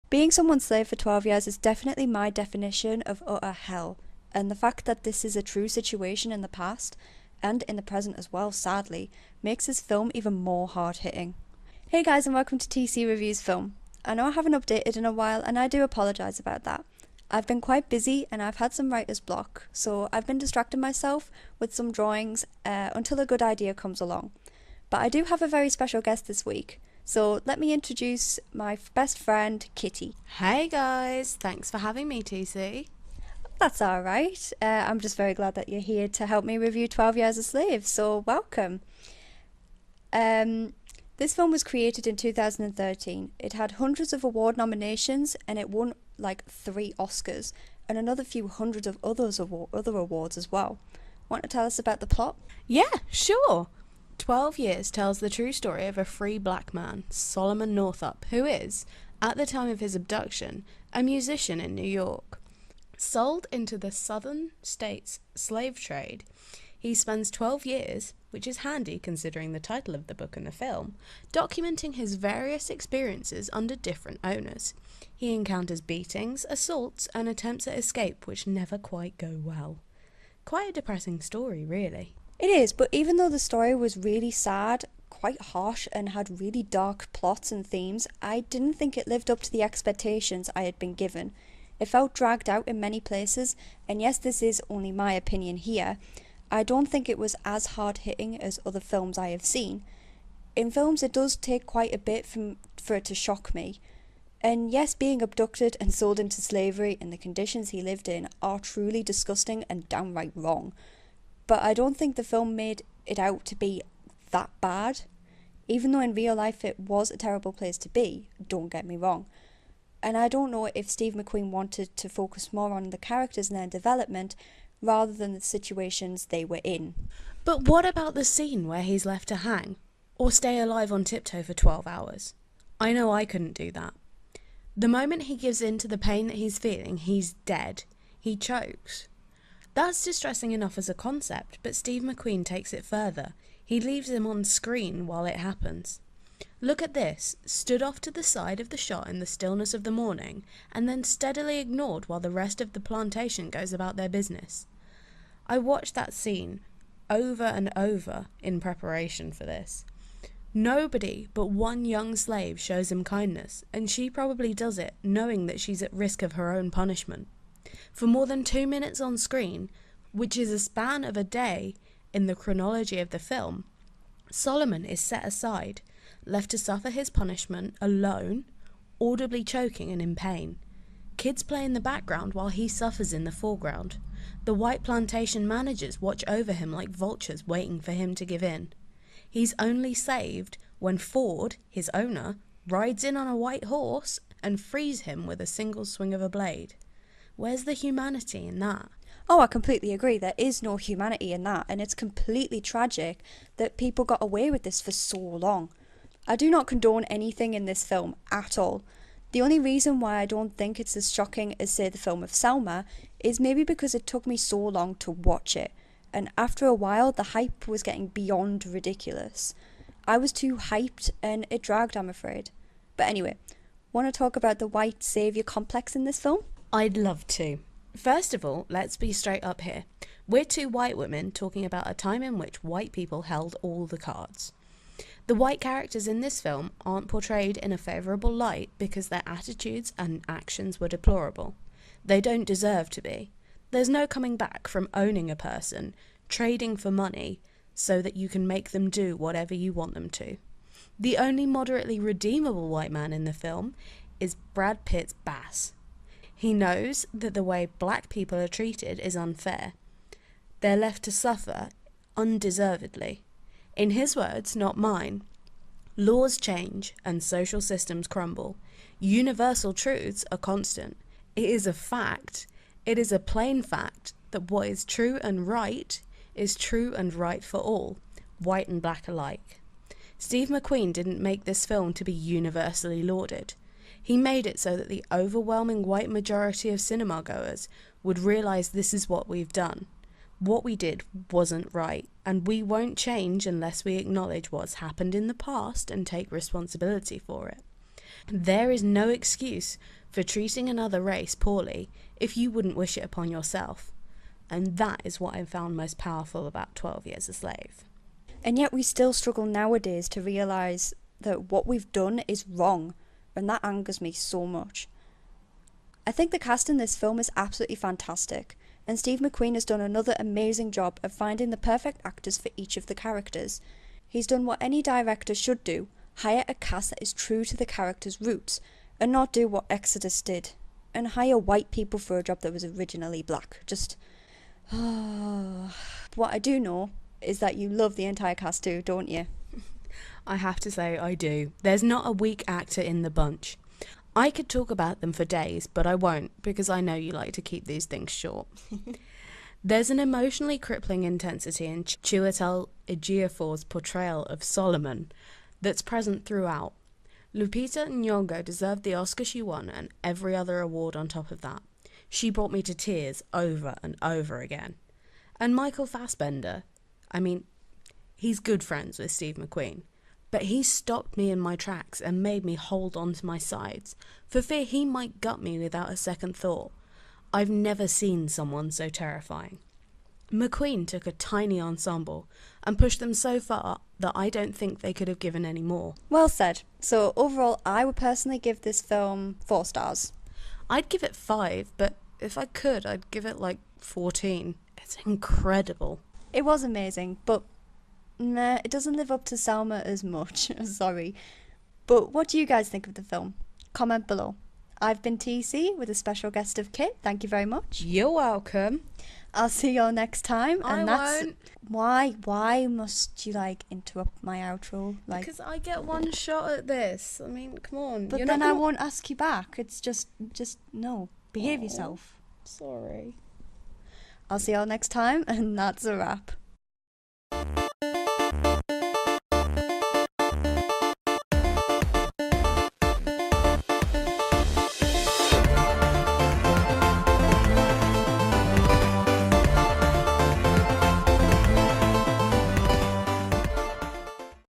Being someone's slave for 12 years is definitely my definition of utter hell, and the fact that this is a true situation in the past, and in the present as well, sadly, makes this film even more hard hitting. Hey guys, and welcome to TC Reviews Film. I know I haven't updated in a while, and I do apologise about that. I've been quite busy and I've had some writer's block, so I've been distracting myself with some drawings until a good idea comes along. But I do have a very special guest this week, so let me introduce my best friend, Kitty. Hey guys, thanks for having me, TC. That's alright. I'm just very glad that you're here to help me review 12 Years a Slave, so welcome. This film was created in 2013. It had hundreds of award nominations and it won like 3 Oscars and another few hundreds of other awards as well. Want to tell us about the plot? Yeah, sure. 12 Years tells the true story of a free black man, Solomon Northup, who is, at the time of his abduction, a musician in New York. Sold into the southern states slave trade, he spends 12 years, which is handy considering the title of the book and the film, documenting his various experiences under different owners. He encounters beatings, assaults, and attempts at escape which never quite go well. Quite a depressing story, really. It is, but even though the story was really sad, quite harsh, and had really dark plots and themes, I didn't think it lived up to the expectations I had been given. It felt dragged out in many places, and yes, this is only my opinion here. I don't think it was as hard-hitting as other films I have seen. In films, it does take quite a bit for it to shock me. And yes, being abducted and sold into slavery and the conditions he lived in are truly disgusting and downright wrong. But I don't think the film made it out to be that bad. Even though in real life it was a terrible place to be, don't get me wrong. And I don't know if Steve McQueen wanted to focus more on the characters and their development rather than the situations they were in. But what about the scene where he's left to hang? Or stay alive on tiptoe for 12 hours? I know I couldn't do that. The moment he gives in to the pain that he's feeling, he's dead. He chokes. That's distressing enough as a concept, but Steve McQueen takes it further. He leaves him on screen while it happens. Look at this, stood off to the side of the shot in the stillness of the morning, and then steadily ignored while the rest of the plantation goes about their business. I watched that scene over and over in preparation for this. Nobody but one young slave shows him kindness, and she probably does it knowing that she's at risk of her own punishment. For more than 2 minutes on screen, which is a span of a day in the chronology of the film, Solomon is set aside, left to suffer his punishment alone, audibly choking and in pain. Kids play in the background while he suffers in the foreground. The white plantation managers watch over him like vultures waiting for him to give in. He's only saved when Ford, his owner, rides in on a white horse and frees him with a single swing of a blade. Where's the humanity in that? Oh, I completely agree. There is no humanity in that, and it's completely tragic that people got away with this for so long. I do not condone anything in this film at all. The only reason why I don't think it's as shocking as, say, the film of Selma is maybe because it took me so long to watch it, and after a while the hype was getting beyond ridiculous. I was too hyped and it dragged, I'm afraid. But anyway, want to talk about the white saviour complex in this film? I'd love to. First of all, let's be straight up here. We're 2 white women talking about a time in which white people held all the cards. The white characters in this film aren't portrayed in a favourable light because their attitudes and actions were deplorable. They don't deserve to be. There's no coming back from owning a person, trading for money, so that you can make them do whatever you want them to. The only moderately redeemable white man in the film is Brad Pitt's Bass. He knows that the way black people are treated is unfair. They're left to suffer undeservedly. In his words, not mine, laws change and social systems crumble. Universal truths are constant. It is a fact. It is a plain fact that what is true and right is true and right for all, white and black alike. Steve McQueen didn't make this film to be universally lauded. He made it so that the overwhelming white majority of cinema goers would realise this is what we've done. What we did wasn't right, and we won't change unless we acknowledge what's happened in the past and take responsibility for it. There is no excuse for treating another race poorly if you wouldn't wish it upon yourself. And that is what I found most powerful about 12 Years a Slave. And yet we still struggle nowadays to realise that what we've done is wrong, and that angers me so much. I think the cast in this film is absolutely fantastic, and Steve McQueen has done another amazing job of finding the perfect actors for each of the characters. He's done what any director should do, hire a cast that is true to the characters' roots, and not do what Exodus did, and hire white people for a job that was originally black. Just... What I do know is that you love the entire cast too, don't you? I have to say I do. There's not a weak actor in the bunch. I could talk about them for days, but I won't, because I know you like to keep these things short. There's an emotionally crippling intensity in Chiwetel Ejiofor's portrayal of Solomon that's present throughout. Lupita Nyong'o deserved the Oscar she won and every other award on top of that. She brought me to tears over and over again. And Michael Fassbender, I mean, he's good friends with Steve McQueen, but he stopped me in my tracks and made me hold on to my sides, for fear he might gut me without a second thought. I've never seen someone so terrifying. McQueen took a tiny ensemble and pushed them so far that I don't think they could have given any more. Well said. So overall, I would personally give this film 4 stars. I'd give it 5, but if I could, I'd give it like 14. It's incredible. It was amazing, but nah, it doesn't live up to Selma as much. Sorry. But what do you guys think of the film? Comment below. I've been TC with a special guest of Kit. Thank you very much. You're welcome. I'll see you all next time. I won't. Why must you interrupt my outro? Because I get one shot at this. I mean, come on. But then I won't ask you back. It's just no. Behave yourself. Sorry. I'll see you all next time, and that's a wrap.